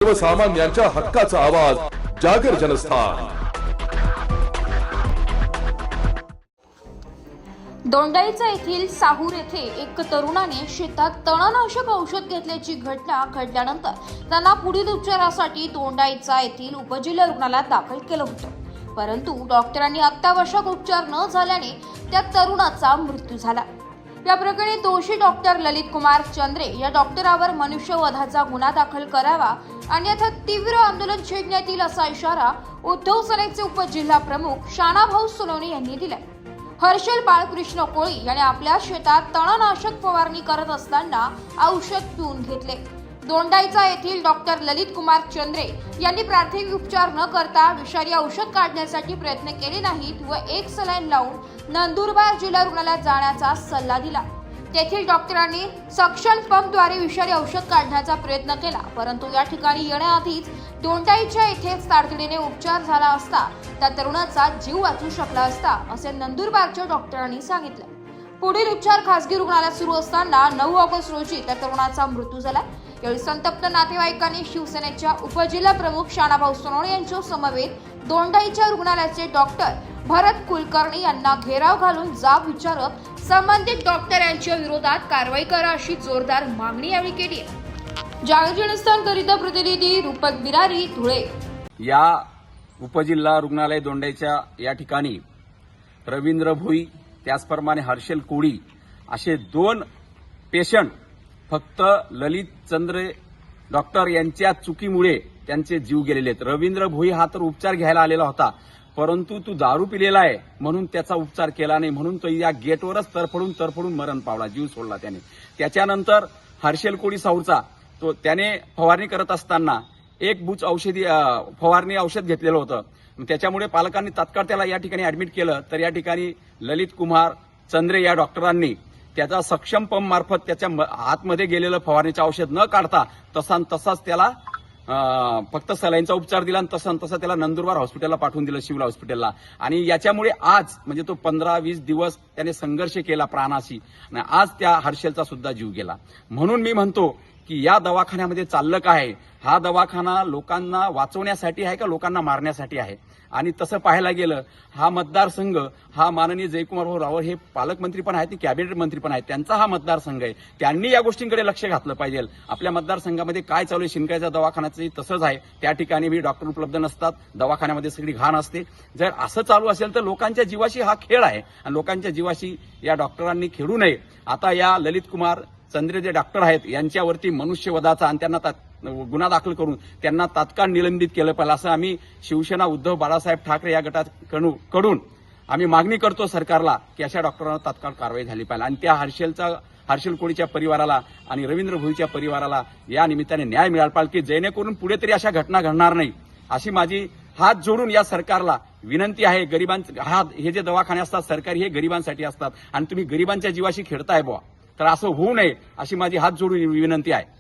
सर्वसामान्यांच्या हक्काचा आवाज जागर जनस्थान। दोंडाईचा येथील साहूर येथे एक तरुणाने शेतात तणनाशक औषध घेतल्याची घटना घडल्यानंतर त्यांना पुढील उपचारासाठी दोंडाईचा येथील उपजिल्हा रुग्णालयात दाखल केलं होतं, परंतु डॉक्टरांनी अत्यावश्यक उपचार न झाल्याने त्या तरुणाचा मृत्यू झाला। या प्रकरणी दोषी डॉक्टर ललित कुमार चंद्रे या डॉक्टरावर मनुष्यवधाचा गुन्हा दाखल करावा अन्यथा तीव्र आंदोलन छेडण्यात येईल असा इशारा उद्धव सेनेचे उपजिल्हा प्रमुख शानाभाऊ सोनवणे यांनी दिलाय। हर्षल बाळकृष्ण कोळी याने आपल्या शेतात तणनाशक फवारणी करत असताना औषध पिऊन घेतले। दोंडाईचा येथील डॉक्टर ललित कुमार चंद्रे यांनी प्राथमिक उपचार न करता विषारी औषध काढण्यासाठी प्रयत्न केले नाहीत व एक सलाईन लावून नंदुरबार जिल्हा रुग्णालयात जाण्याचा सल्ला दिला। तेथील डॉक्टरांनी सक्शन पंपद्वारे विषारी औषध काढण्याचा प्रयत्न केला, परंतु या ठिकाणी येण्याआधीच दोंडाईच्या येथेच तातडीने उपचार झाला असता त्या तरुणाचा जीव वाचू शकला असता असे नंदुरबारच्या डॉक्टरांनी सांगितले। पुढील उपचार खासगी रुग्णालयात सुरू असताना 9 ऑगस्ट रोजी त्या तरुणाचा मृत्यू झाला। यावेळी संतप्त नातेवाईकांनी शिवसेनेच्या उपजिल्हा प्रमुख शानाभाऊ सोनवणे यांच्या समवेत दोंडाईच्या रुग्णालयाचे डॉक्टर भरत कुलकर्णी यांना घेराव घालून जाब विचारत संबंधित डॉक्टर यांच्या विरोधात कारवाई करा अशी जोरदार मागणी यावेळी केली आहे। जागर जनस्थान करिता प्रतिनिधी रूपक बिरारी, धुळे। या उपजिल्हा रुग्णालय दोंडाईच्या या ठिकाणी रवींद्र भोई त्याचप्रमाणे हर्षल कोळी असे 2 पेशंट फक्त ललित चंद्रे डॉक्टर यांच्या चुकीमुळे त्यांचे जीव गेलेले आहेत। रवींद्र भोई हा तर उपचार घ्यायला आलेला होता, परंतु तू दारू पिलेला आहे म्हणून त्याचा उपचार केला नाही, म्हणून तो या गेटवरच तरफडून मरण पावला, जीव सोडला त्याने। त्याच्यानंतर हर्षल कोळी साऊरचा त्याने फवारणी करत असताना एक बुच औषधी फवारणी औषध घेतलेलं होतं, त्याच्यामुळे पालकांनी तात्काळ त्याला या ठिकाणी ऍडमिट केलं। तर या ठिकाणी ललित कुमार चंद्रे या डॉक्टरांनी त्याचा सक्षम पंप मार्फत त्याच्या आतमध्ये गेलेलं फवारणीचं औषध न काढता तसाच त्याला फक्त सलाईनचा उपचार दिला आणि तसं त्याला नंदुरबार हॉस्पिटलला पाठवून दिलं, सिव्हिल हॉस्पिटलला। आणि याच्यामुळे आज म्हणजे तो 15-20 दिवस त्याने संघर्ष केला प्राणाशी आणि आज त्या हर्षलचा सुद्धा जीव गेला। म्हणून मी म्हणतो की या दवाखान्यामध्ये चाललं काय, हा दवाखाना लोकांना वाचवण्यासाठी आहे का लोकांना मारण्यासाठी आहे? आणि तसं पाहायला गेलं हा मतदारसंघ हा माननीय जयकुमार भाऊ रावळ हे पालकमंत्री पण आहेत, ते कॅबिनेट मंत्री पण आहेत, त्यांचा हा मतदारसंघ आहे। त्यांनी या गोष्टींकडे लक्ष घातलं पाहिजे। आपल्या मतदारसंघामध्ये काय चालू आहे, शिंकायच्या दवाखान्याचंही तसंच आहे, त्या ठिकाणी बी डॉक्टर उपलब्ध नसतात, दवाखान्यामध्ये सगळी घाण असते। जर असं चालू असेल तर लोकांच्या जीवाशी हा खेळ आहे आणि लोकांच्या जीवाशी या डॉक्टरांनी खेळू नये। आता या ललित कुमार चंद्रे जे डॉक्टर आहेत यांच्यावरती मनुष्यवधाचा आणि त्यांना गुन्हा दाखल करून त्यांना तात्काळ निलंबित केलं पाहिजे असं आम्ही शिवसेना उद्धव बाळासाहेब ठाकरे या गटाकडून आम्ही मागणी करतो सरकारला की अशा डॉक्टरांना तात्काळ कारवाई झाली पाहिजे आणि त्या हर्षल कोळीच्या परिवाराला आणि रवींद्र भोईच्या परिवाराला या निमित्ताने न्याय मिळाला पाहिजे की जेणेकरून पुढे तरी अशा घटना घडणार नाही अशी माझी हात जोडून या सरकारला विनंती आहे। हे जे दवाखाने असतात सरकारी हे गरिबांसाठी असतात आणि तुम्ही गरिबांच्या जीवाशी खेळताय बुवा, तर असं होऊ नये अशी माझी हात जोडून विनंती आहे।